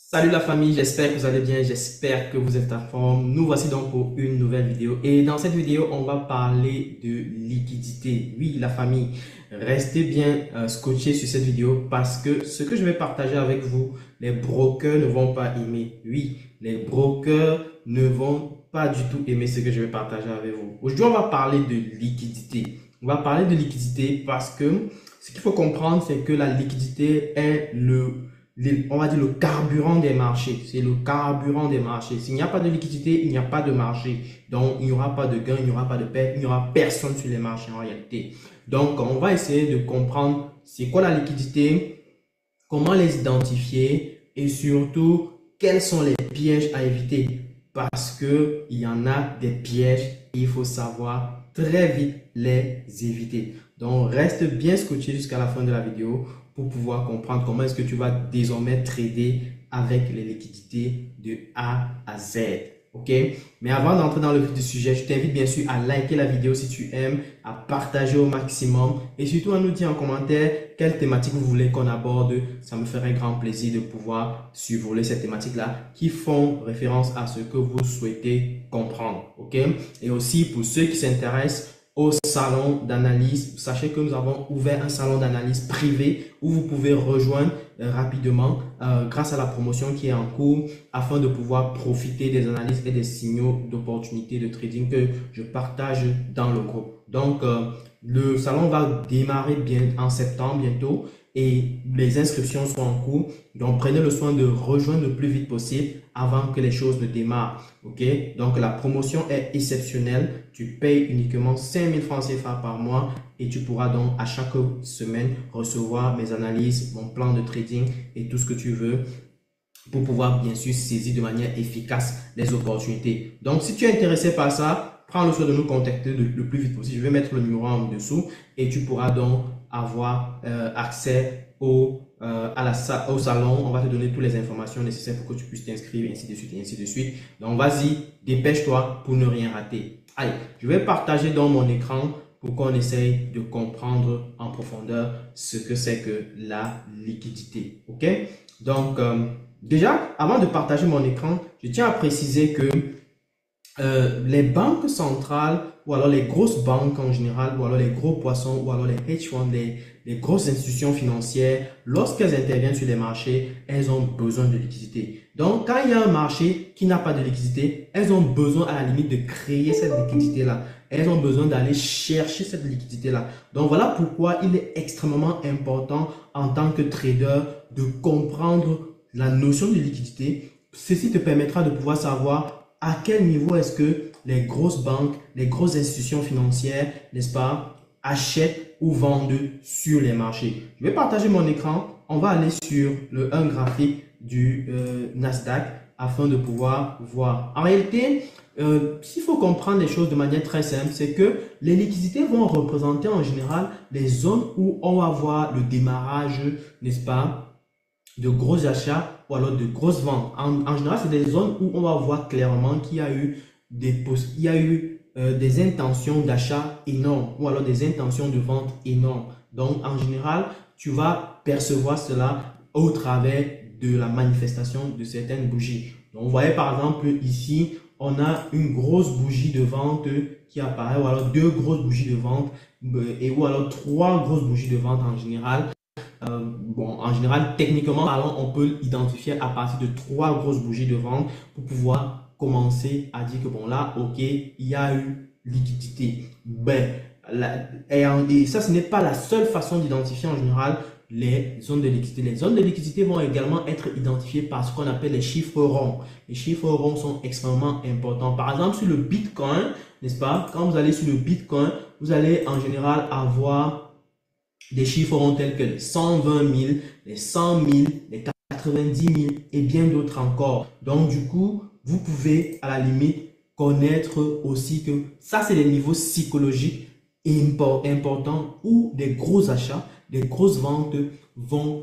Salut la famille, j'espère que vous allez bien, j'espère que vous êtes en forme. Nous voici donc pour une nouvelle vidéo et dans cette vidéo, on va parler de liquidité. Oui, la famille, restez bien scotchés sur cette vidéo parce que ce que je vais partager avec vous, les brokers ne vont pas aimer. Oui, les brokers ne vont pas du tout aimer ce que je vais partager avec vous. Aujourd'hui, on va parler de liquidité. On va parler de liquidité parce que ce qu'il faut comprendre, c'est que la liquidité est on va dire le carburant des marchés. C'est le carburant des marchés. S'il n'y a pas de liquidité, il n'y a pas de marché. Donc, il n'y aura pas de gain, il n'y aura pas de perte, il n'y aura personne sur les marchés en réalité. Donc, on va essayer de comprendre c'est quoi la liquidité, comment les identifier et surtout, quels sont les pièges à éviter. Parce que il y en a des pièges et il faut savoir très vite les éviter. Donc, reste bien scotché jusqu'à la fin de la vidéo pour pouvoir comprendre comment est-ce que tu vas désormais trader avec les liquidités de A à Z. Ok? Mais avant d'entrer dans le vif du sujet, je t'invite bien sûr à liker la vidéo si tu aimes, à partager au maximum et surtout à nous dire en commentaire quelle thématique vous voulez qu'on aborde. Ça me ferait grand plaisir de pouvoir survoler ces thématiques-là qui font référence à ce que vous souhaitez comprendre. Ok? Et aussi pour ceux qui s'intéressent au salon d'analyse, sachez que nous avons ouvert un salon d'analyse privé où vous pouvez rejoindre rapidement grâce à la promotion qui est en cours afin de pouvoir profiter des analyses et des signaux d'opportunité de trading que je partage dans le groupe. Donc, le salon va démarrer bien en septembre bientôt et les inscriptions sont en cours. Donc, prenez le soin de rejoindre le plus vite possible avant que les choses ne démarrent. Ok? Donc, la promotion est exceptionnelle. Tu payes uniquement 5000 francs CFA par mois et tu pourras donc à chaque semaine recevoir mes analyses, mon plan de trading et tout ce que tu veux pour pouvoir bien sûr saisir de manière efficace les opportunités. Donc, si tu es intéressé par ça, prends le soin de nous contacter le plus vite possible. Je vais mettre le numéro en dessous et tu pourras donc avoir accès au salon. On va te donner toutes les informations nécessaires pour que tu puisses t'inscrire, ainsi de suite, et ainsi de suite. Donc, vas-y, dépêche-toi pour ne rien rater. Allez, je vais partager dans mon écran pour qu'on essaye de comprendre en profondeur ce que c'est que la liquidité. OK? Donc, déjà, avant de partager mon écran, je tiens à préciser que les banques centrales ou alors les grosses banques en général ou alors les gros poissons ou alors les hedge funds, les grosses institutions financières, lorsqu'elles interviennent sur les marchés, elles ont besoin de liquidité. Donc, quand il y a un marché qui n'a pas de liquidité, elles ont besoin à la limite de créer cette liquidité-là. Elles ont besoin d'aller chercher cette liquidité-là. Donc, voilà pourquoi il est extrêmement important en tant que trader de comprendre la notion de liquidité. Ceci te permettra de pouvoir savoir à quel niveau est-ce que les grosses banques, les grosses institutions financières, n'est-ce pas, achètent ou vendent sur les marchés. Je vais partager mon écran. On va aller sur un graphique du Nasdaq afin de pouvoir voir. En réalité, s'il faut comprendre les choses de manière très simple, c'est que les liquidités vont représenter en général les zones où on va voir le démarrage, n'est-ce pas, de gros achats ou alors de grosses ventes. En général, c'est des zones où on va voir clairement qu'il y a eu des intentions d'achat énormes ou alors des intentions de vente énormes. Donc, en général, tu vas percevoir cela au travers de la manifestation de certaines bougies. Donc, vous voyez par exemple ici, on a une grosse bougie de vente qui apparaît ou alors deux grosses bougies de vente ou alors trois grosses bougies de vente en général. En général, techniquement parlant, on peut identifier à partir de trois grosses bougies de vente pour pouvoir commencer à dire que bon là, ok, il y a eu liquidité. Et ça, ce n'est pas la seule façon d'identifier en général les zones de liquidité. Les zones de liquidité vont également être identifiées par ce qu'on appelle les chiffres ronds. Les chiffres ronds sont extrêmement importants. Par exemple, sur le Bitcoin, n'est-ce pas? Quand vous allez sur le Bitcoin, vous allez en général avoir des chiffres ronds tels que les 120 000, les 100 000, les 90 000 et bien d'autres encore. Donc, du coup, vous pouvez à la limite connaître aussi que ça, c'est des niveaux psychologiques importants où des gros achats, des grosses ventes vont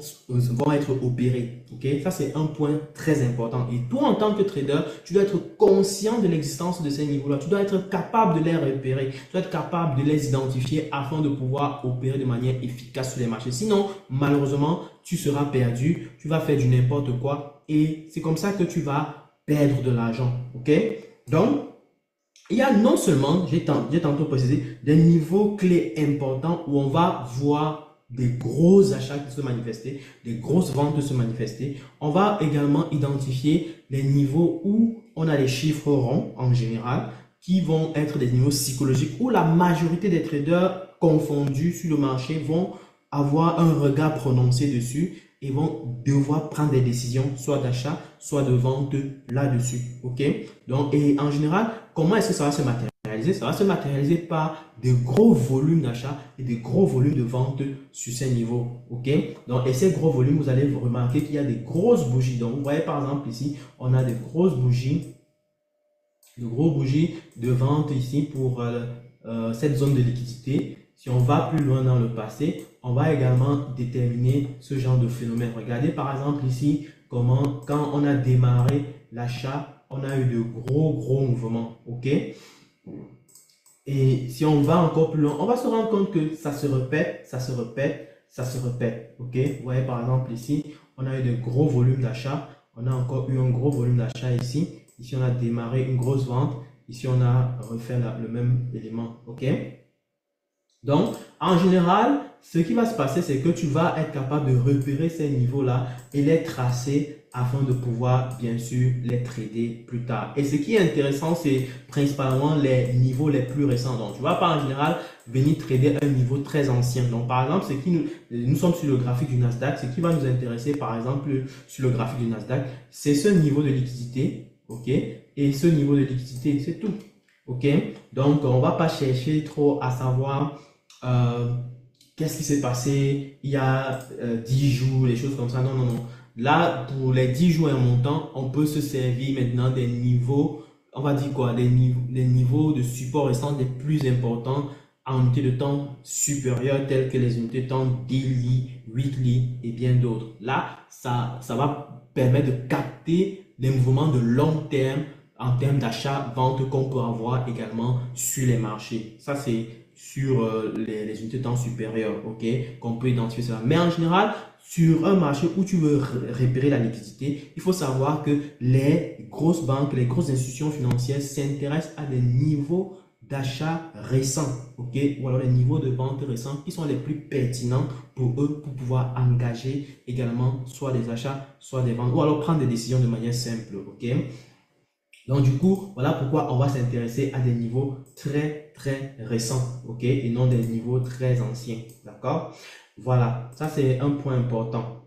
être opérées. Okay? Ça, c'est un point très important. Et toi, en tant que trader, tu dois être conscient de l'existence de ces niveaux-là. Tu dois être capable de les repérer. Tu dois être capable de les identifier afin de pouvoir opérer de manière efficace sur les marchés. Sinon, malheureusement, tu seras perdu, tu vas faire du n'importe quoi et c'est comme ça que tu vas perdre de l'argent. Ok? Donc, il y a non seulement, j'ai tantôt précisé, des niveaux clés importants où on va voir des gros achats se manifester, des grosses ventes se manifester. On va également identifier les niveaux où on a les chiffres ronds en général, qui vont être des niveaux psychologiques où la majorité des traders confondus sur le marché vont avoir un regard prononcé dessus et vont devoir prendre des décisions, soit d'achat, soit de vente là-dessus. Ok? Donc, et en général, comment est-ce que ça va se matérialiser? Ça va se matérialiser par de gros volumes d'achat et de gros volumes de vente sur ces niveaux. Ok? Donc, et ces gros volumes, vous allez remarquer qu'il y a des grosses bougies. Donc, vous voyez par exemple ici, on a des grosses bougies, de vente ici pour cette zone de liquidité. Si on va plus loin dans le passé, on va également déterminer ce genre de phénomène. Regardez par exemple ici comment quand on a démarré l'achat, on a eu de gros mouvements. Ok? Et si on va encore plus loin, on va se rendre compte que ça se répète, ça se répète, ça se répète. Ok? Vous voyez par exemple ici, on a eu de gros volumes d'achat. On a encore eu un gros volume d'achat ici. Ici, on a démarré une grosse vente. Ici, on a refait le même élément. OK? Donc, en général, ce qui va se passer, c'est que tu vas être capable de repérer ces niveaux-là et les tracer afin de pouvoir, bien sûr, les trader plus tard. Et ce qui est intéressant, c'est principalement les niveaux les plus récents. Donc, tu ne vas pas en général venir trader un niveau très ancien. Donc, par exemple, ce qui nous sommes sur le graphique du Nasdaq. Ce qui va nous intéresser, par exemple, sur le graphique du Nasdaq, c'est ce niveau de liquidité. OK? Et ce niveau de liquidité, c'est tout. OK? Donc, on ne va pas chercher trop à savoir qu'est-ce qui s'est passé il y a 10 jours, les choses comme ça. Non, non, non. Là, pour les 10 jours et un montant, on peut se servir maintenant des niveaux, on va dire quoi, des niveaux de support restant les plus importants en unités de temps supérieures telles que les unités de temps daily, weekly et bien d'autres. Là, ça va permettre de capter les mouvements de long terme en termes d'achat-vente qu'on peut avoir également sur les marchés. Ça, c'est sur les unités de temps supérieures, ok, qu'on peut identifier cela. Mais en général, sur un marché où tu veux repérer la liquidité, il faut savoir que les grosses banques, les grosses institutions financières s'intéressent à des niveaux d'achat récents, ok, ou alors les niveaux de vente récents qui sont les plus pertinents pour eux pour pouvoir engager également soit des achats, soit des ventes, ou alors prendre des décisions de manière simple, ok. Donc, du coup, voilà pourquoi on va s'intéresser à des niveaux très récents, ok, et non des niveaux très anciens, d'accord? Voilà, ça c'est un point important.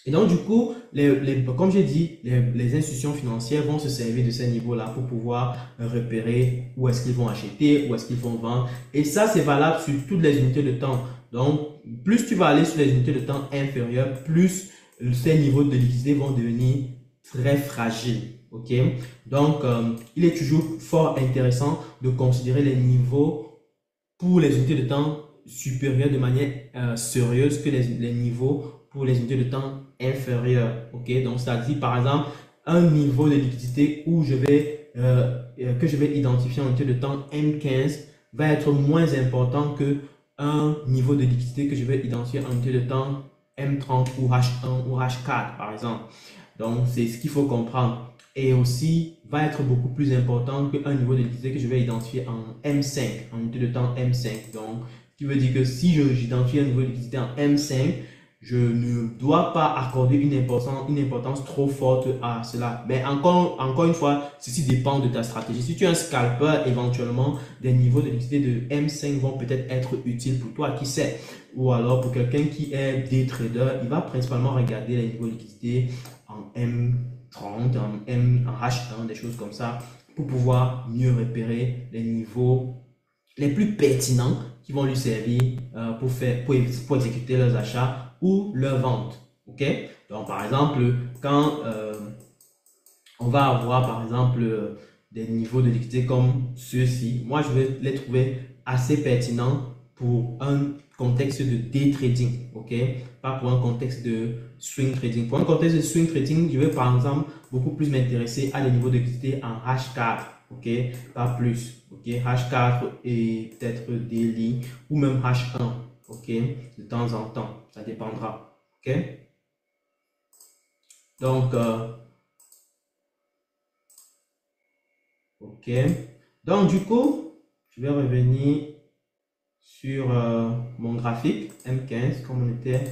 Et donc, du coup, comme j'ai dit, les institutions financières vont se servir de ces niveaux-là pour pouvoir repérer où est-ce qu'ils vont acheter, où est-ce qu'ils vont vendre. Et ça, c'est valable sur toutes les unités de temps. Donc, plus tu vas aller sur les unités de temps inférieures, plus ces niveaux de liquidité vont devenir très fragiles. Ok? Donc, il est toujours fort intéressant de considérer les niveaux pour les unités de temps supérieures de manière sérieuse que les niveaux pour les unités de temps inférieures. Ok? Donc, ça dit par exemple un niveau de liquidité où que je vais identifier en unité de temps M15 va être moins important que un niveau de liquidité que je vais identifier en unité de temps M30 ou H1 ou H4 par exemple. Donc, c'est ce qu'il faut comprendre. Et aussi, va être beaucoup plus important qu'un niveau de liquidité que je vais identifier en M5, en unité de temps M5. Donc, ce qui veut dire que si j'identifie un niveau de liquidité en M5, je ne dois pas accorder une importance trop forte à cela. Mais encore une fois, ceci dépend de ta stratégie. Si tu es un scalper, éventuellement, des niveaux de liquidité de M5 vont peut-être être utiles pour toi, qui sait. Ou alors, pour quelqu'un qui est day trader, il va principalement regarder les niveaux de liquidité en M30, en H1, des choses comme ça, pour pouvoir mieux repérer les niveaux les plus pertinents qui vont lui servir pour exécuter leurs achats ou leurs ventes. Ok? Donc, par exemple, quand on va avoir, par exemple, des niveaux de liquidité comme ceux-ci, moi, je vais les trouver assez pertinents pour un contexte de day trading, ok? Pas pour un contexte de swing trading. Pour un contexte de swing trading, je vais par exemple beaucoup plus m'intéresser à des niveaux de liquidité en H4, ok? Pas plus, ok? H4 et peut-être daily ou même H1, ok? De temps en temps, ça dépendra. OK? Donc, OK. Donc, du coup, je vais revenir sur mon graphique M15 comme on était.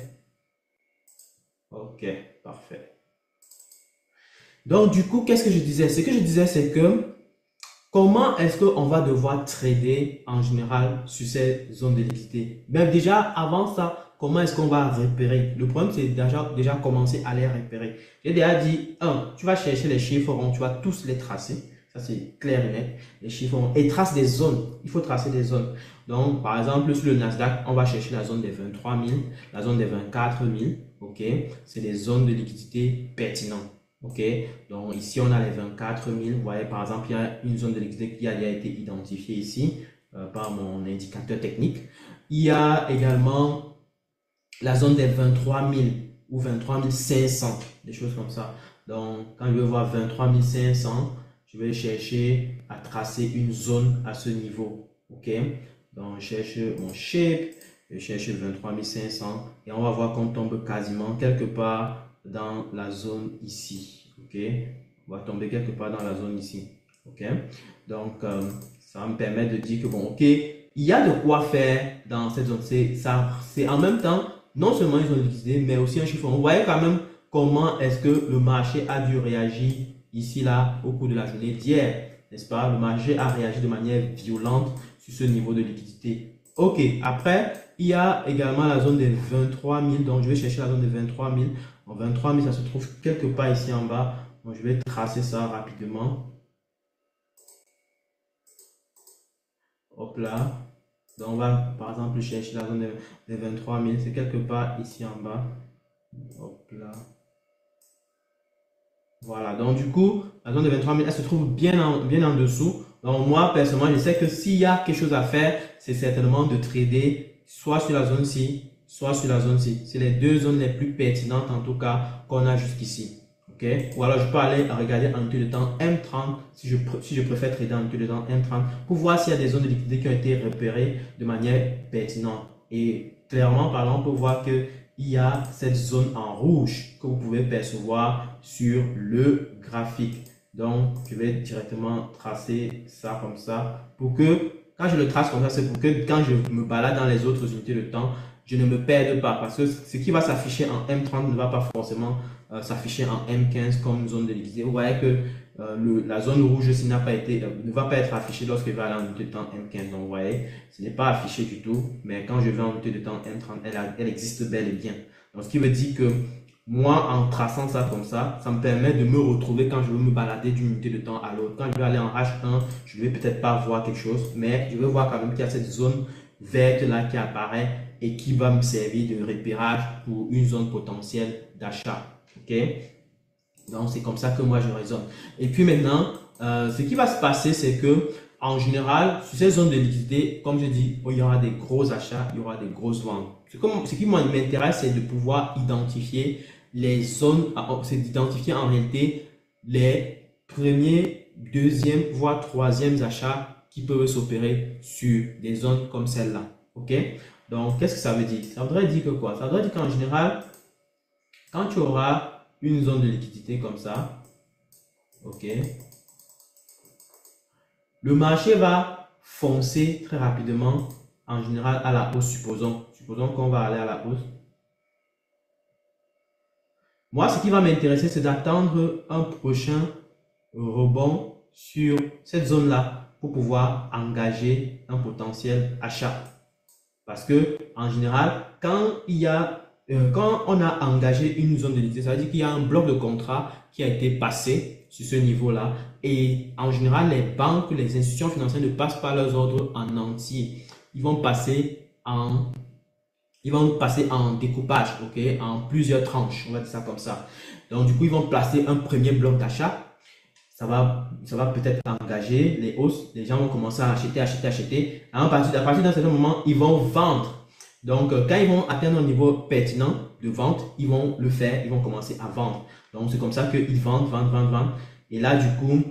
OK, parfait. Donc, du coup, qu'est-ce que je disais? Ce que je disais, c'est que comment est-ce qu'on va devoir trader en général sur ces zones de liquidité? Même déjà, avant ça, comment est-ce qu'on va repérer? Le problème, c'est déjà commencer à les repérer. J'ai déjà dit, tu vas chercher les chiffres ronds, tu vas tous les tracer. Ça, c'est clair et net. Les chiffres ronds. Et trace des zones. Il faut tracer des zones. Donc, par exemple, sur le Nasdaq, on va chercher la zone des 23 000, la zone des 24 000. OK? C'est des zones de liquidité pertinentes. OK? Donc, ici, on a les 24 000. Vous voyez, par exemple, il y a une zone de liquidité qui a déjà été identifiée ici par mon indicateur technique. Il y a également la zone des 23 000 ou 23 500, des choses comme ça. Donc, quand je vais voir 23 500, je vais chercher à tracer une zone à ce niveau. OK? Donc, je cherche mon shape, je cherche 23 500 et on va voir qu'on tombe quasiment quelque part dans la zone ici. OK? On va tomber quelque part dans la zone ici. OK? Donc, ça va me permettre de dire que bon, OK, il y a de quoi faire dans cette zone. C'est en même temps, non seulement ils ont liquidité, mais aussi un chiffre. On voyait quand même comment est-ce que le marché a dû réagir ici, là, au cours de la journée d'hier. N'est-ce pas? Le marché a réagi de manière violente sur ce niveau de liquidité. OK, après, il y a également la zone des 23 000. Donc, je vais chercher la zone des 23 000. En 23 000, ça se trouve quelque part ici en bas. Donc, je vais tracer ça rapidement. Hop là. Donc, on va par exemple chercher la zone des 23 000. C'est quelque part ici en bas. Hop là. Voilà. Donc, du coup, la zone des 23 000, elle se trouve bien en dessous. Donc, moi, personnellement, je sais que s'il y a quelque chose à faire, c'est certainement de trader soit sur la zone-ci, soit sur la zone-ci. C'est les deux zones les plus pertinentes, en tout cas, qu'on a jusqu'ici. OK? Ou alors, je peux aller regarder en unité de temps M30, si je préfère trader en unité de temps M30, pour voir s'il y a des zones de liquidité qui ont été repérées de manière pertinente. Et clairement parlant, on peut voir que il y a cette zone en rouge que vous pouvez percevoir sur le graphique. Donc, je vais directement tracer ça comme ça pour que, quand je le trace comme ça, c'est pour que quand je me balade dans les autres unités de temps, je ne me perde pas parce que ce qui va s'afficher en M30 ne va pas forcément s'afficher en M15 comme zone de liquidité. Vous voyez que la zone rouge ne va pas être affichée lorsque je vais aller en unité de temps M15. Donc, vous voyez, ce n'est pas affiché du tout, mais quand je vais en unité de temps M30, elle existe bel et bien. Donc, ce qui veut dire que moi, en traçant ça comme ça me permet de me retrouver quand je veux me balader d'une unité de temps à l'autre. Quand je vais aller en H1, je ne vais peut-être pas voir quelque chose, mais je vais voir quand même qu'il y a cette zone verte là qui apparaît et qui va me servir de repérage pour une zone potentielle d'achat. OK? Donc, c'est comme ça que moi, je raisonne. Et puis maintenant, ce qui va se passer, c'est que en général, sur ces zones de liquidité, comme je dis, il y aura des gros achats, il y aura des grosses ventes. Ce qui m'intéresse, c'est de pouvoir identifier les zones, c'est d'identifier en réalité les premiers, deuxièmes, voire troisièmes achats qui peuvent s'opérer sur des zones comme celle-là. OK? Donc, qu'est-ce que ça veut dire? Ça voudrait dire que quoi? Ça voudrait dire qu'en général, quand tu auras une zone de liquidité comme ça, OK, le marché va foncer très rapidement, en général à la hausse, supposons qu'on va aller à la hausse. Moi, ce qui va m'intéresser, c'est d'attendre un prochain rebond sur cette zone-là pour pouvoir engager un potentiel achat. Parce que, en général, quand on a engagé une zone de liquidité, ça veut dire qu'il y a un bloc de contrat qui a été passé sur ce niveau-là. Et en général, les banques, les institutions financières ne passent pas leurs ordres en entier. Ils vont passer en découpage, ok, en plusieurs tranches, on va dire ça comme ça. Donc, du coup, ils vont placer un premier bloc d'achat. Ça va peut-être engager les hausses. Les gens vont commencer à acheter. À partir d'un certain moment, ils vont vendre. Donc, quand ils vont atteindre un niveau pertinent de vente, ils vont le faire, ils vont commencer à vendre. Donc, c'est comme ça qu'ils vendent. Et là, du coup,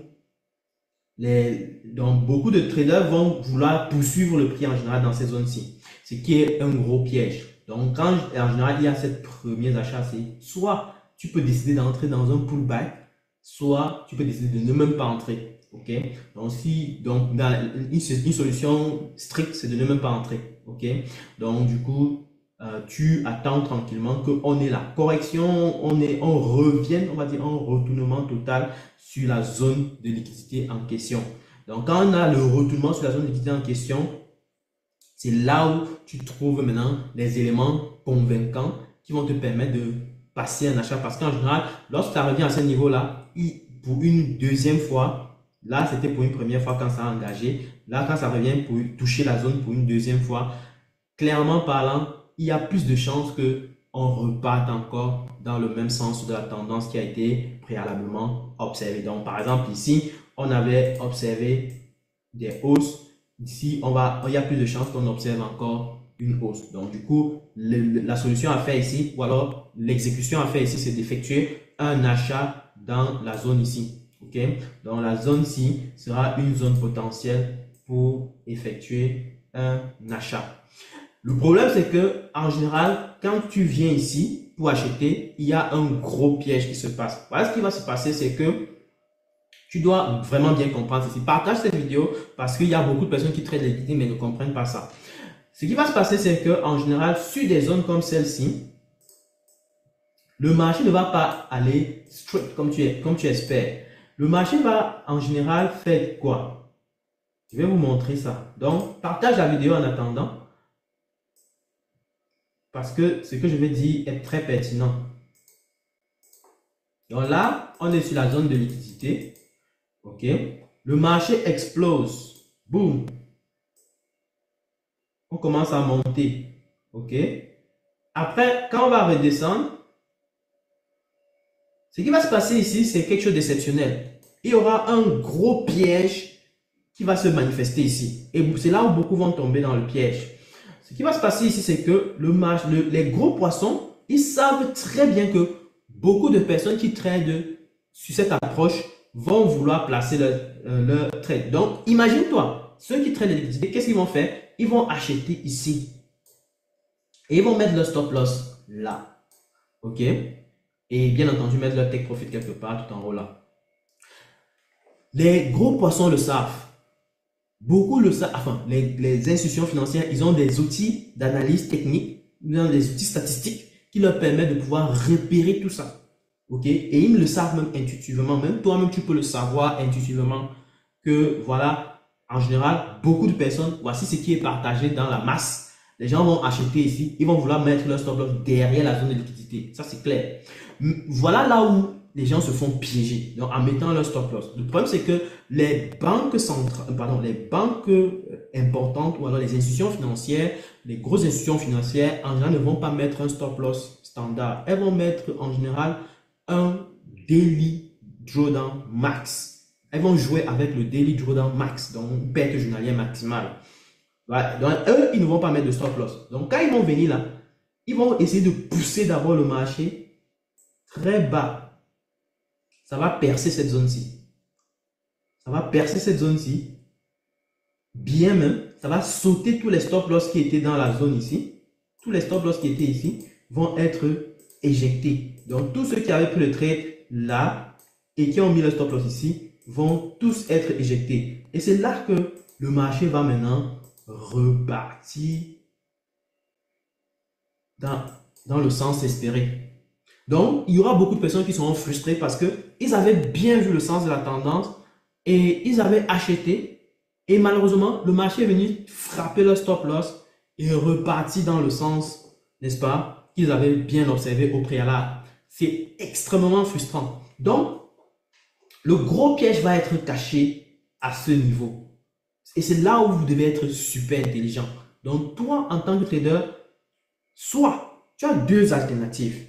donc beaucoup de traders vont vouloir poursuivre le prix en général dans ces zones-ci. Ce qui est un gros piège. Donc, quand en général, il y a ces premiers achats, c'est soit tu peux décider d'entrer dans un pullback, soit tu peux décider de ne même pas entrer. OK? Donc, une solution stricte, c'est de ne même pas entrer. OK? Donc, du coup, tu attends tranquillement qu'on ait la correction, on revienne, on va dire, en retournement total sur la zone de liquidité en question. Donc, quand on a le retournement sur la zone de liquidité en question, c'est là où tu trouves maintenant les éléments convaincants qui vont te permettre de passer un achat. Parce qu'en général, lorsque ça revient à ce niveau-là, pour une deuxième fois, là c'était pour une première fois quand ça a engagé, là quand ça revient pour toucher la zone pour une deuxième fois, clairement parlant, il y a plus de chances que on reparte encore dans le même sens de la tendance qui a été préalablement observée. Donc, par exemple, ici, on avait observé des hausses. Ici, il y a plus de chances qu'on observe encore une hausse. Donc, du coup, la solution à faire ici, ou alors l'exécution à faire ici, c'est d'effectuer un achat dans la zone ici. OK? Donc, la zone-ci sera une zone potentielle pour effectuer un achat. Le problème, c'est que en général, quand tu viens ici pour acheter, il y a un gros piège qui se passe. Voilà, ce qui va se passer, c'est que tu dois vraiment bien comprendre ceci. Partage cette vidéo parce qu'il y a beaucoup de personnes qui traitent les liquidités mais ne comprennent pas ça. Ce qui va se passer, c'est que en général, sur des zones comme celle-ci, le marché ne va pas aller straight comme tu espères. Le marché va en général faire quoi? Je vais vous montrer ça. Donc, partage la vidéo en attendant. Parce que ce que je vais dire est très pertinent. Donc là, on est sur la zone de liquidité. OK. Le marché explose. Boum. On commence à monter. OK. Après, quand on va redescendre, ce qui va se passer ici, c'est quelque chose d'exceptionnel. Il y aura un gros piège qui va se manifester ici. Et c'est là où beaucoup vont tomber dans le piège. Ce qui va se passer ici, c'est que les gros poissons, ils savent très bien que beaucoup de personnes qui tradent sur cette approche vont vouloir placer leur trade. Donc, imagine-toi, ceux qui tradent les liquidités, qu'est-ce qu'ils vont faire? Ils vont acheter ici. Et ils vont mettre leur stop loss là. OK? Et bien entendu, mettre leur take profit quelque part tout en haut là. Les gros poissons le savent. Beaucoup le savent, enfin, les institutions financières, ils ont des outils d'analyse technique, ils ont des outils statistiques qui leur permettent de pouvoir repérer tout ça. OK? Et ils le savent même intuitivement, même toi-même, tu peux le savoir intuitivement que, voilà, en général, beaucoup de personnes, voici ce qui est partagé dans la masse. Les gens vont acheter ici, ils vont vouloir mettre leur stop loss derrière la zone de liquidité. Ça, c'est clair. Voilà là où les gens se font piéger, donc en mettant leur stop loss. Le problème, c'est que les banques centrales, les banques importantes ou alors les institutions financières, les grosses institutions financières, en général, ne vont pas mettre un stop loss standard. Elles vont mettre en général un daily drawdown max. Elles vont jouer avec le daily drawdown max, donc une perte journalière maximale. Voilà. Donc, eux, ils ne vont pas mettre de stop loss. Donc, quand ils vont venir là, ils vont essayer de pousser d'abord le marché très bas. Ça va percer cette zone-ci. Ça va percer cette zone-ci. Bien même. Ça va sauter tous les stop loss qui étaient dans la zone ici. Tous les stop loss qui étaient ici vont être éjectés. Donc, tous ceux qui avaient pris le trade là et qui ont mis le stop loss ici vont tous être éjectés. Et c'est là que le marché va maintenant repartir dans le sens espéré. Donc, il y aura beaucoup de personnes qui seront frustrées parce qu'ils avaient bien vu le sens de la tendance et ils avaient acheté. Et malheureusement, le marché est venu frapper leur stop loss et reparti dans le sens, n'est-ce pas, qu'ils avaient bien observé au préalable. C'est extrêmement frustrant. Donc, le gros piège va être caché à ce niveau. Et c'est là où vous devez être super intelligent. Donc, toi, en tant que trader, soit tu as deux alternatives.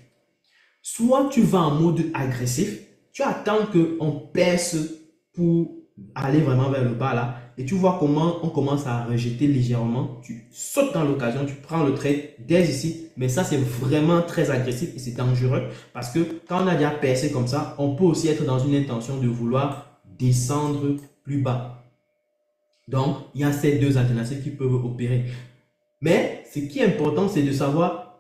Soit tu vas en mode agressif, tu attends qu'on perce pour aller vraiment vers le bas là, et tu vois comment on commence à rejeter légèrement, tu sautes dans l'occasion, tu prends le trade dès ici, mais ça c'est vraiment très agressif et c'est dangereux parce que quand on a déjà percé comme ça, on peut aussi être dans une intention de vouloir descendre plus bas. Donc, il y a ces deux alternatives qui peuvent opérer. Mais ce qui est important, c'est de savoir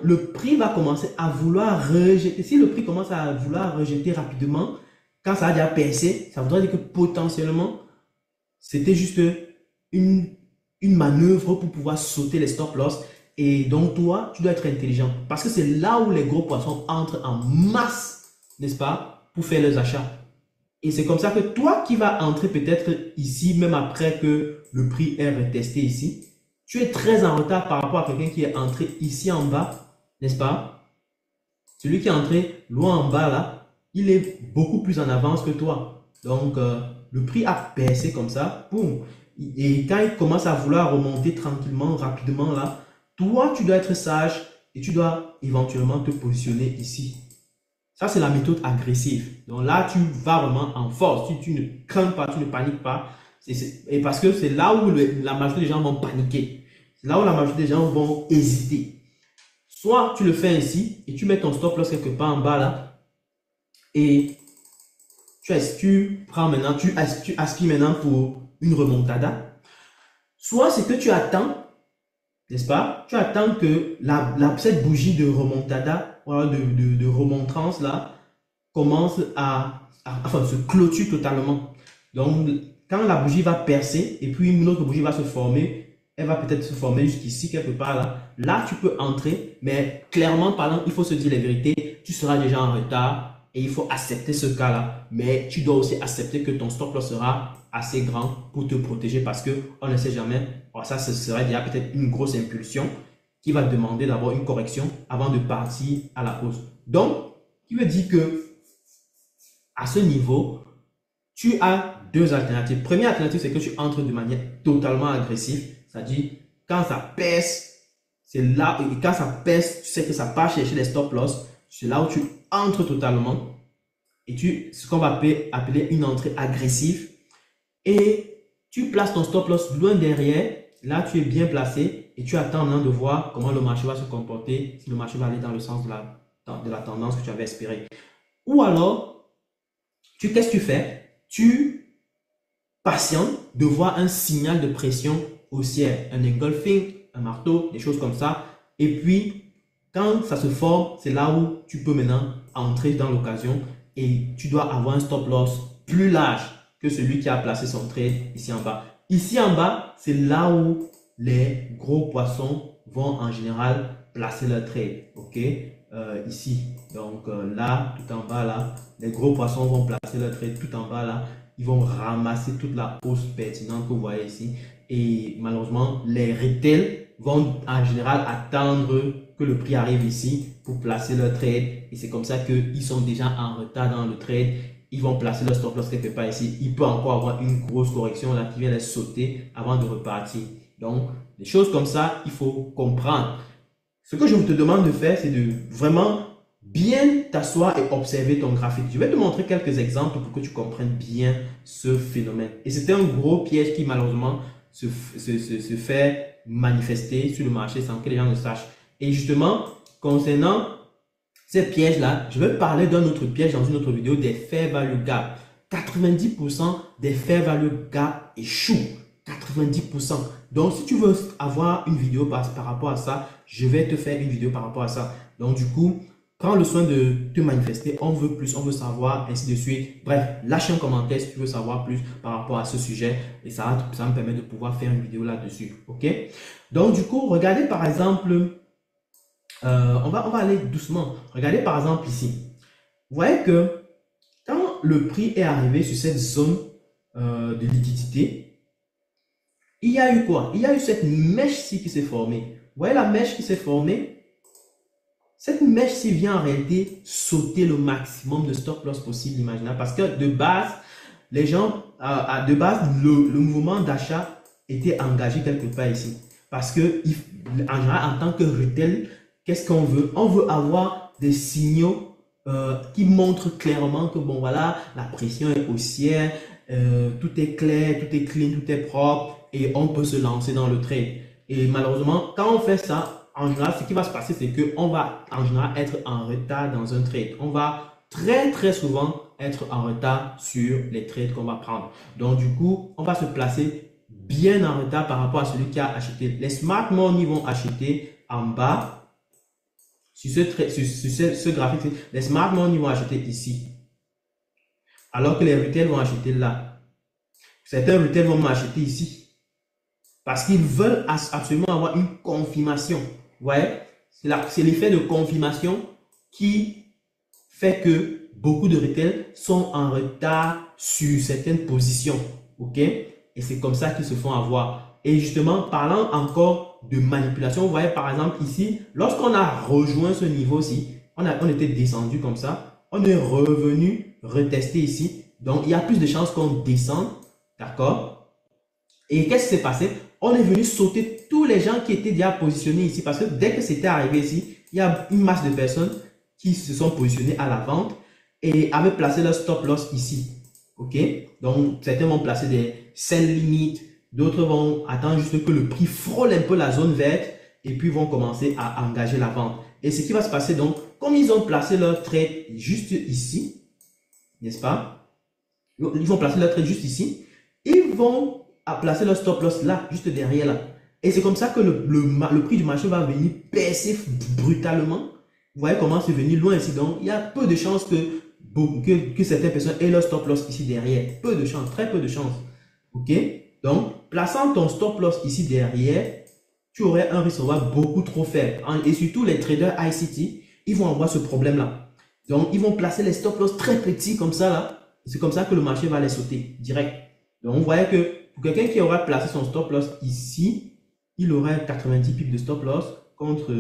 le prix va commencer à vouloir rejeter, si le prix commence à vouloir rejeter rapidement, quand ça a déjà percé, ça voudrait dire que potentiellement, c'était juste une manœuvre pour pouvoir sauter les stop loss. Et donc, toi, tu dois être intelligent. Parce que c'est là où les gros poissons entrent en masse, n'est-ce pas, pour faire leurs achats. Et c'est comme ça que toi qui vas entrer peut-être ici, même après que le prix est retesté ici, tu es très en retard par rapport à quelqu'un qui est entré ici en bas, n'est-ce pas? Celui qui est entré loin en bas là, il est beaucoup plus en avance que toi. Donc, le prix a percé comme ça, boum. Et quand il commence à vouloir remonter tranquillement, rapidement là, toi, tu dois être sage et tu dois éventuellement te positionner ici. Ça, c'est la méthode agressive. Donc là, tu vas vraiment en force. Tu ne crains pas, tu ne paniques pas. Et parce que c'est là où la majorité des gens vont paniquer. C'est là où la majorité des gens vont hésiter. Soit tu le fais ainsi et tu mets ton stop loss quelque part en bas là. Et tu prends maintenant, tu aspires maintenant pour une remontada. Soit c'est que tu attends, n'est-ce pas? Tu attends que cette bougie de remontada, voilà, de remontrance là, commence enfin, se clôture totalement. Donc, quand la bougie va percer et puis une autre bougie va se former, elle va peut-être se former jusqu'ici, quelque part là. Là, tu peux entrer, mais clairement parlant, il faut se dire la vérité, tu seras déjà en retard et il faut accepter ce cas-là. Mais tu dois aussi accepter que ton stop loss sera assez grand pour te protéger parce que on ne sait jamais. Alors ça, ce serait déjà peut-être une grosse impulsion qui va demander d'avoir une correction avant de partir à la hausse. Donc, qui veut dire que à ce niveau, tu as deux alternatives. Première alternative, c'est que tu entres de manière totalement agressive. C'est-à-dire, quand ça pèse, c'est là, et quand ça pèse, tu sais que ça part chercher les stop loss. C'est là où tu entres totalement. Et ce qu'on va appeler une entrée agressive. Et tu places ton stop loss loin derrière. Là, tu es bien placé et tu attends maintenant de voir comment le marché va se comporter, si le marché va aller dans le sens de la tendance que tu avais espéré. Ou alors, qu'est-ce que tu fais? Tu patientes de voir un signal de pression haussière, un engulfing, un marteau, des choses comme ça. Et puis, quand ça se forme, c'est là où tu peux maintenant entrer dans l'occasion et tu dois avoir un stop loss plus large que celui qui a placé son trade ici en bas. Ici en bas, c'est là où les gros poissons vont en général placer leur trade. Ok? Ici. Donc là, tout en bas là, les gros poissons vont placer leur trade tout en bas là. Ils vont ramasser toute la hausse pertinente que vous voyez ici. Et malheureusement, les retail vont en général attendre que le prix arrive ici pour placer leur trade. Et c'est comme ça qu'ils sont déjà en retard dans le trade. Ils vont placer leur stop loss quelque part ici. Il peut encore avoir une grosse correction là qui vient les sauter avant de repartir. Donc, des choses comme ça, il faut comprendre. Ce que je te demande de faire, c'est de vraiment bien t'asseoir et observer ton graphique. Je vais te montrer quelques exemples pour que tu comprennes bien ce phénomène. Et c'était un gros piège qui malheureusement se fait manifester sur le marché sans que les gens ne sachent. Et justement, concernant ces pièges-là, je vais parler d'un autre piège dans une autre vidéo, des fair value gap. 90% des fair value gap échouent. 90%. Donc, si tu veux avoir une vidéo par rapport à ça, je vais te faire une vidéo par rapport à ça. Donc, du coup, prends le soin de te manifester. On veut plus, on veut savoir, ainsi de suite. Bref, lâche un commentaire si tu veux savoir plus par rapport à ce sujet. Et ça me permet de pouvoir faire une vidéo là-dessus. OK? Donc, du coup, regardez par exemple, on va aller doucement. Regardez par exemple ici. Vous voyez que quand le prix est arrivé sur cette zone de liquidité, il y a eu quoi? Il y a eu cette mèche-ci qui s'est formée. Vous voyez la mèche qui s'est formée? Cette mèche-ci vient en réalité sauter le maximum de stop loss possible, imaginable. Parce que de base, les gens, le mouvement d'achat était engagé quelque part ici. Parce que, en général, en tant que retail, qu'est-ce qu'on veut? On veut avoir des signaux qui montrent clairement que, bon, voilà, la pression est haussière, tout est clair, tout est clean, tout est propre. Et on peut se lancer dans le trade. Et malheureusement, quand on fait ça, en général, ce qui va se passer, c'est qu'on va en général être en retard dans un trade. On va très souvent être en retard sur les trades qu'on va prendre. Donc, du coup, on va se placer bien en retard par rapport à celui qui a acheté. Les smart money vont acheter en bas sur ce graphique, les smart money vont acheter ici, alors que les retail vont acheter là. Certains retail vont m'acheter ici, parce qu'ils veulent absolument avoir une confirmation. Vous voyez, c'est l'effet de confirmation qui fait que beaucoup de retail sont en retard sur certaines positions. OK? Et c'est comme ça qu'ils se font avoir. Et justement, parlant encore de manipulation, vous voyez par exemple ici, lorsqu'on a rejoint ce niveau-ci, on était descendu comme ça, on est revenu retester ici. Donc, il y a plus de chances qu'on descende. D'accord? Et qu'est-ce qui s'est passé? On est venu sauter tous les gens qui étaient déjà positionnés ici parce que dès que c'était arrivé ici, il y a une masse de personnes qui se sont positionnées à la vente et avaient placé leur stop loss ici. OK? Donc, certains vont placer des sell limites, d'autres vont attendre juste que le prix frôle un peu la zone verte et puis vont commencer à engager la vente. Et ce qui va se passer donc, comme ils ont placé leur trade juste ici, n'est-ce pas? Ils vont placer leur trade juste ici, ils vont placer leur stop loss là, juste derrière là. Et c'est comme ça que le prix du marché va venir percer brutalement. Vous voyez comment c'est venu loin ici. Donc, il y a peu de chances que certaines personnes aient leur stop loss ici derrière. Peu de chances, très peu de chances. OK? Donc, plaçant ton stop loss ici derrière, tu aurais un risque reward beaucoup trop faible. Et surtout, les traders ICT, ils vont avoir ce problème-là. Donc, ils vont placer les stop loss très petits comme ça là. C'est comme ça que le marché va les sauter direct. Donc, vous voyez que pour quelqu'un qui aura placé son stop loss ici, il aurait 90 pips de stop loss contre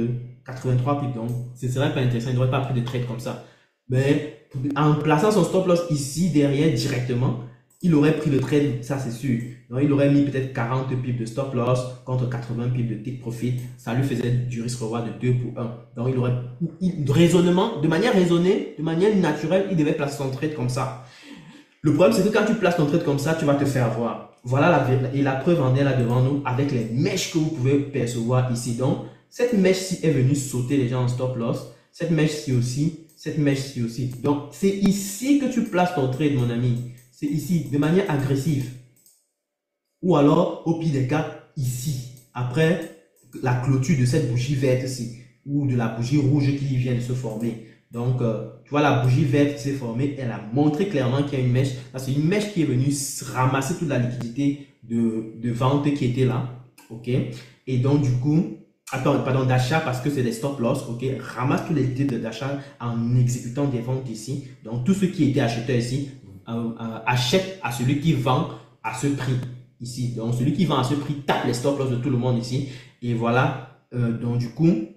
83 pips. Donc, ce ne serait pas intéressant. Il n'aurait pas pris de trade comme ça. Mais en plaçant son stop loss ici derrière directement, il aurait pris le trade, ça c'est sûr. Donc, il aurait mis peut-être 40 pips de stop loss contre 80 pips de take profit. Ça lui faisait du risque reward de 2 pour 1. Donc, il aurait raisonnement, de manière raisonnée, de manière naturelle, il devait placer son trade comme ça. Le problème, c'est que quand tu places ton trade comme ça, tu vas te faire avoir. Voilà et la preuve en est là devant nous avec les mèches que vous pouvez percevoir ici. Donc, cette mèche-ci est venue sauter les gens en stop loss. Cette mèche-ci aussi. Cette mèche-ci aussi. Donc, c'est ici que tu places ton trade, mon ami. C'est ici, de manière agressive. Ou alors, au pire des cas, ici. Après la clôture de cette bougie verte-ci. Ou de la bougie rouge qui vient de se former. Donc, tu vois, la bougie verte qui s'est formée, elle a montré clairement qu'il y a une mèche. C'est une mèche qui est venue ramasser toute la liquidité de vente qui était là. OK? Et donc, du coup, pardon, d'achat parce que c'est des stop loss. OK? Ramasse toutes les liquidités d'achat en exécutant des ventes ici. Donc, tout ce qui était acheteur ici, achète à celui qui vend à ce prix ici. Donc, celui qui vend à ce prix tape les stop loss de tout le monde ici. Et voilà. Donc, du coup,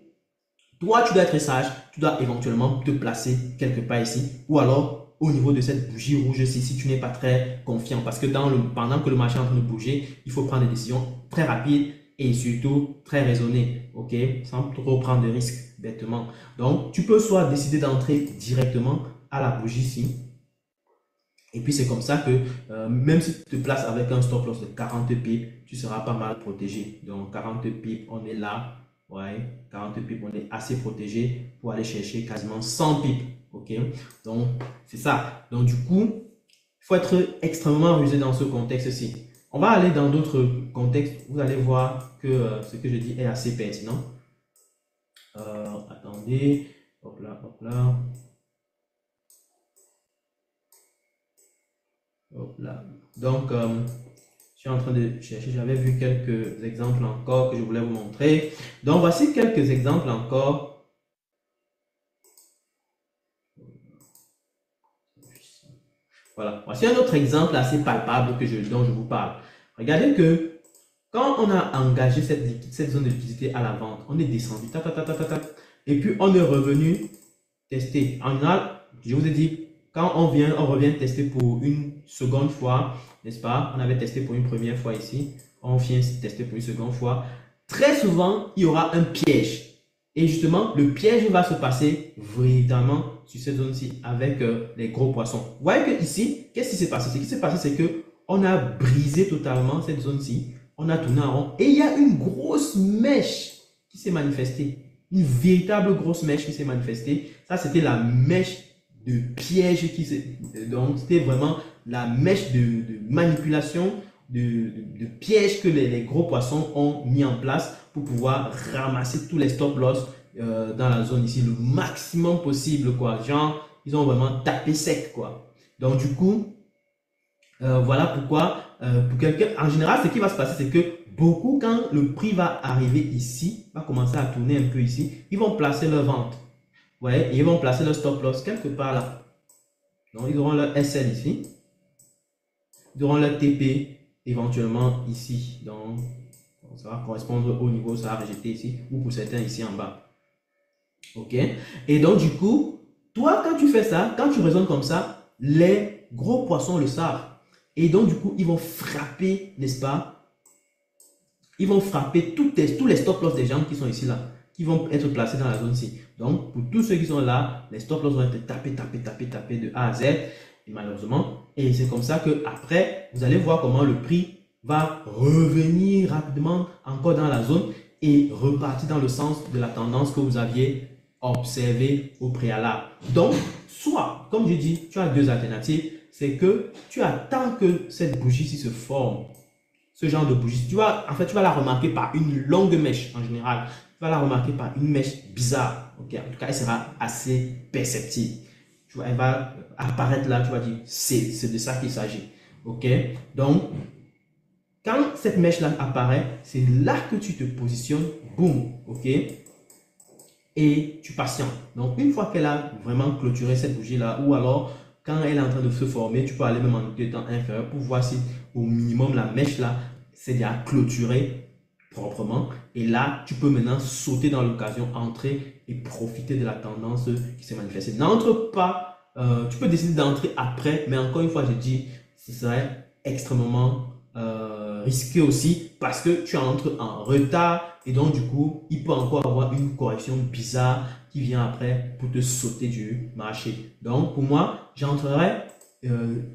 toi, tu dois être sage, tu dois éventuellement te placer quelque part ici ou alors au niveau de cette bougie rouge ici si tu n'es pas très confiant parce que pendant que le marché est en train de bouger, il faut prendre des décisions très rapides et surtout très raisonnées, ok, sans trop prendre de risques bêtement. Donc, tu peux soit décider d'entrer directement à la bougie ici et puis c'est comme ça que même si tu te places avec un stop loss de 40 pips, tu seras pas mal protégé. Donc, 40 pips, on est là. Ouais, 40 pips, on est assez protégé pour aller chercher quasiment 100 pips. OK? Donc, c'est ça. Donc, du coup, il faut être extrêmement rusé dans ce contexte-ci. On va aller dans d'autres contextes. Vous allez voir que ce que je dis est assez pertinent. Attendez. Hop là, hop là. Hop là. Donc, je suis en train de chercher, j'avais vu quelques exemples encore que je voulais vous montrer. Donc, voici quelques exemples encore. Voilà, voici un autre exemple assez palpable dont je vous parle. Regardez que quand on a engagé cette zone de liquidité à la vente, on est descendu, et puis on est revenu tester. En général, je vous ai dit, quand on revient tester pour une seconde fois, n'est-ce pas? On avait testé pour une première fois ici. On vient tester pour une seconde fois. Très souvent, il y aura un piège. Et justement, le piège va se passer véritablement sur cette zone-ci avec les gros poissons. Vous voyez que ici, qu'est-ce qui s'est passé? Ce qui s'est passé, c'est que on a brisé totalement cette zone-ci. On a tourné en rond. Et il y a une grosse mèche qui s'est manifestée. Une véritable grosse mèche qui s'est manifestée. Ça, c'était la mèche de piège donc c'était vraiment la mèche de manipulation de piège que les gros poissons ont mis en place pour pouvoir ramasser tous les stop loss dans la zone ici le maximum possible, quoi. Genre, ils ont vraiment tapé sec, quoi. Donc, du coup, voilà pourquoi, pour quelqu'un, en général, ce qui va se passer, c'est que beaucoup, quand le prix va arriver ici, va commencer à tourner un peu ici, ils vont placer leur vente. Ouais, et ils vont placer leur stop loss quelque part là. Donc, ils auront leur SL ici. Ils auront leur TP éventuellement ici. Donc, ça va correspondre au niveau, ça va rejeter ici, ou pour certains ici en bas. Ok. Et donc, du coup, toi, quand tu fais ça, quand tu raisonnes comme ça, les gros poissons le savent. Et donc, du coup, ils vont frapper, n'est-ce pas? Ils vont frapper tous les stop loss des gens qui sont ici là, qui vont être placés dans la zone-ci. Donc, pour tous ceux qui sont là, les stop loss vont être tapés de A à Z, et malheureusement. Et c'est comme ça que après, vous allez voir comment le prix va revenir rapidement encore dans la zone et repartir dans le sens de la tendance que vous aviez observé au préalable. Donc, soit, comme je dis, tu as deux alternatives. C'est que tu attends que cette bougie-ci se forme. Ce genre de bougie, en fait, tu vas la remarquer par une longue mèche en général. Tu vas la remarquer par une mèche bizarre. Okay? En tout cas, elle sera assez perceptible. Tu vois, elle va apparaître là, tu vas dire, c'est de ça qu'il s'agit. Ok? Donc, quand cette mèche-là apparaît, c'est là que tu te positionnes. Boum. Ok? Et tu patientes. Donc, une fois qu'elle a vraiment clôturé cette bougie-là, ou alors quand elle est en train de se former, tu peux aller même en temps inférieur pour voir si au minimum la mèche là c'est déjà clôturé proprement. Et là, tu peux maintenant sauter dans l'occasion, entrer et profiter de la tendance qui s'est manifestée. N'entre pas, tu peux décider d'entrer après, mais encore une fois, je dis, ce serait extrêmement risqué aussi parce que tu entres en retard et donc du coup, il peut encore avoir une correction bizarre qui vient après pour te sauter du marché. Donc, pour moi, j'entrerai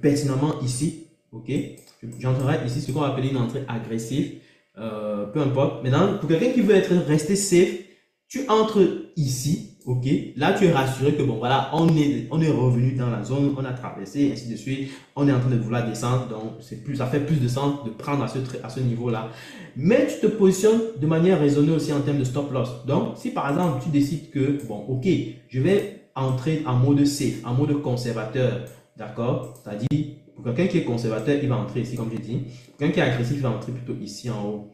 pertinemment ici, ok? J'entrerai ici ce qu'on va appeler une entrée agressive, peu importe. Maintenant, pour quelqu'un qui veut être resté safe, tu entres ici, ok? Là, tu es rassuré que bon, voilà, on est revenu dans la zone, on a traversé, ainsi de suite. On est en train de vouloir descendre, donc ça fait plus de sens de prendre à ce niveau-là. Mais tu te positionnes de manière raisonnée aussi en termes de stop loss. Donc, si par exemple, tu décides que, bon, ok, je vais entrer en mode safe, en mode conservateur, d'accord? C'est-à-dire, pour quelqu'un qui est conservateur, il va entrer ici, comme je dis. Pour quelqu'un qui est agressif, il va entrer plutôt ici en haut.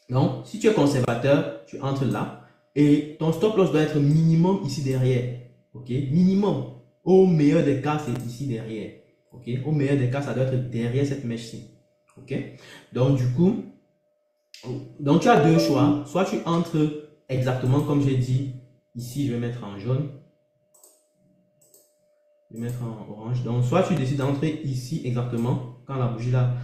Donc, si tu es conservateur, tu entres là. Et ton stop loss doit être minimum ici derrière. Ok? Minimum. Au meilleur des cas, c'est ici derrière. Ok? Au meilleur des cas, ça doit être derrière cette mèche-ci. Ok? Donc, du coup, tu as deux choix. Soit tu entres exactement comme j'ai dit. Ici, je vais mettre en jaune. Je vais mettre en orange. Donc, soit tu décides d'entrer ici exactement quand la bougie là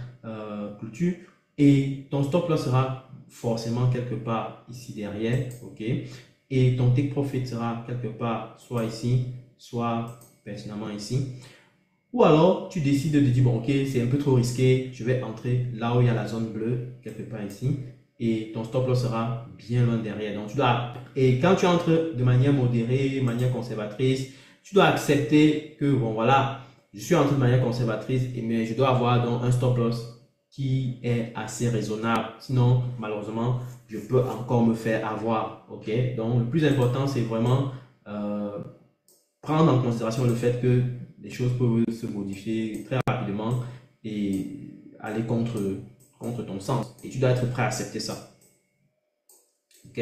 clôture. Et ton stop loss sera forcément quelque part ici derrière, ok, et ton take profit sera quelque part soit ici, soit pertinemment ici, ou alors tu décides de dire bon ok, c'est un peu trop risqué, je vais entrer là où il y a la zone bleue quelque part ici, et ton stop loss sera bien loin derrière. Donc et quand tu entres de manière modérée, manière conservatrice, tu dois accepter que bon voilà, je suis entré de manière conservatrice, mais je dois avoir donc un stop loss qui est assez raisonnable. Sinon, malheureusement, je peux encore me faire avoir. Ok? Donc, le plus important, c'est vraiment prendre en considération le fait que les choses peuvent se modifier très rapidement et aller contre ton sens. Et tu dois être prêt à accepter ça. Ok?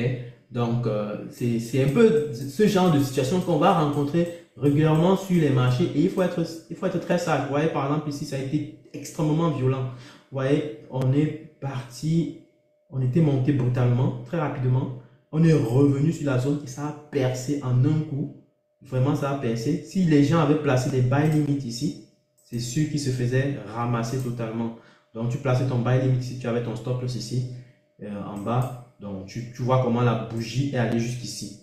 Donc, c'est un peu ce genre de situation qu'on va rencontrer régulièrement sur les marchés et il faut être très sage. Vous voyez, par exemple, ici, ça a été extrêmement violent. Vous voyez, on est parti, on était monté brutalement, très rapidement. On est revenu sur la zone et ça a percé en un coup. Vraiment, ça a percé. Si les gens avaient placé des buy limit ici, c'est sûr qu'ils se faisaient ramasser totalement. Donc, tu plaçais ton buy limit ici, tu avais ton stop loss ici, en bas. Donc, tu vois comment la bougie est allée jusqu'ici.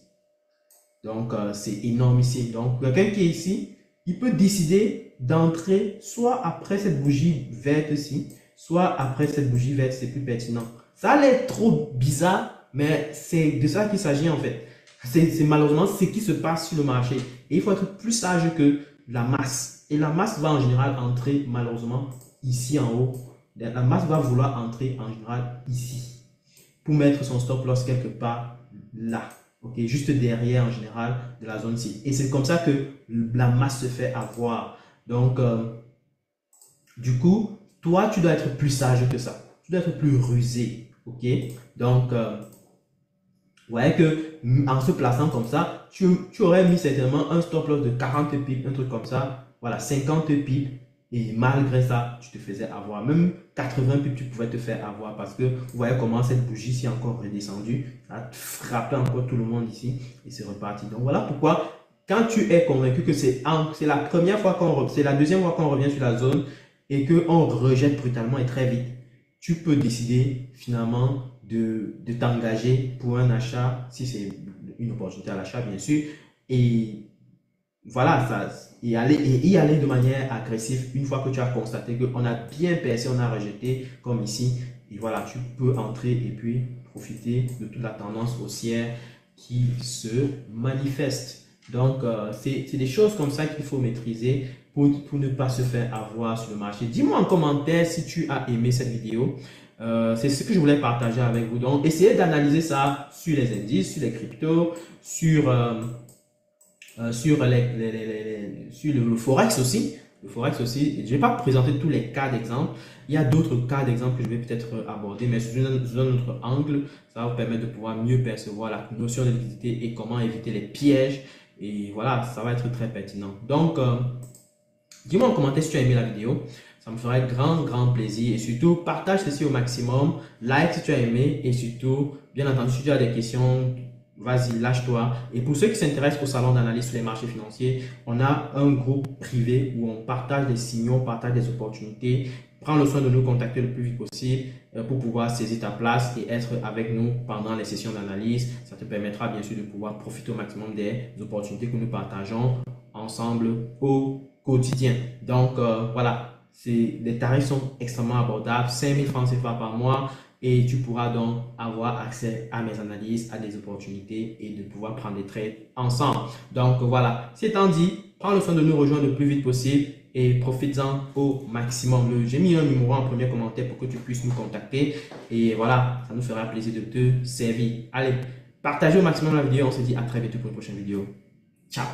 Donc, c'est énorme ici. Donc, quelqu'un qui est ici, il peut décider d'entrer soit après cette bougie verte-ci, soit après cette bougie verte, c'est plus pertinent. Ça a l'air trop bizarre, mais c'est de ça qu'il s'agit en fait. C'est malheureusement ce qui se passe sur le marché. Et il faut être plus sage que la masse. Et la masse va en général entrer malheureusement ici en haut. La masse va vouloir entrer en général ici pour mettre son stop loss quelque part là. ok, juste derrière en général de la zone cible. Et c'est comme ça que la masse se fait avoir. Donc, du coup, toi, tu dois être plus sage que ça. Tu dois être plus rusé, ok? Donc, vous voyez que en se plaçant comme ça, tu aurais mis certainement un stop loss de 40 pips, un truc comme ça. Voilà, 50 pips. Et malgré ça, tu te faisais avoir. Même 80 pips, tu pouvais te faire avoir parce que vous voyez comment cette bougie ici est encore redescendue. Ça a frappé encore tout le monde ici et c'est reparti. Donc voilà pourquoi, quand tu es convaincu que c'est la première fois c'est la deuxième fois qu'on revient sur la zone et qu'on rejette brutalement et très vite, tu peux décider finalement de t'engager pour un achat, si c'est une opportunité à l'achat, bien sûr, et voilà, y aller de manière agressive une fois que tu as constaté qu'on a bien percé, on a rejeté, comme ici, et voilà, tu peux entrer et puis profiter de toute la tendance haussière qui se manifeste. Donc, c'est des choses comme ça qu'il faut maîtriser pour ne pas se faire avoir sur le marché. Dis-moi en commentaire si tu as aimé cette vidéo. C'est ce que je voulais partager avec vous. Donc, essayez d'analyser ça sur les indices, sur les cryptos, sur le Forex aussi. Le Forex aussi, je ne vais pas présenter tous les cas d'exemple. Il y a d'autres cas d'exemple que je vais peut-être aborder, mais sous un autre angle, ça va vous permettre de pouvoir mieux percevoir la notion de liquidité et comment éviter les pièges. Et voilà, ça va être très pertinent. Donc, dis-moi en commentaire si tu as aimé la vidéo. Ça me ferait grand plaisir. Et surtout, partage ceci au maximum. Like si tu as aimé. Et surtout, bien entendu, si tu as des questions, vas-y, lâche-toi. Et pour ceux qui s'intéressent au salon d'analyse sur les marchés financiers, on a un groupe privé où on partage des signaux, on partage des opportunités. Prends le soin de nous contacter le plus vite possible pour pouvoir saisir ta place et être avec nous pendant les sessions d'analyse. Ça te permettra bien sûr de pouvoir profiter au maximum des opportunités que nous partageons ensemble au quotidien. Donc voilà, les tarifs sont extrêmement abordables, 5000 francs CFA par mois et tu pourras donc avoir accès à mes analyses, à des opportunités et de pouvoir prendre des trades ensemble. Donc voilà, c'est étant dit, prends le soin de nous rejoindre le plus vite possible et profites-en au maximum. J'ai mis un numéro en premier commentaire pour que tu puisses nous contacter et voilà, ça nous fera plaisir de te servir. Allez, partagez au maximum la vidéo, on se dit à très bientôt pour une prochaine vidéo. Ciao!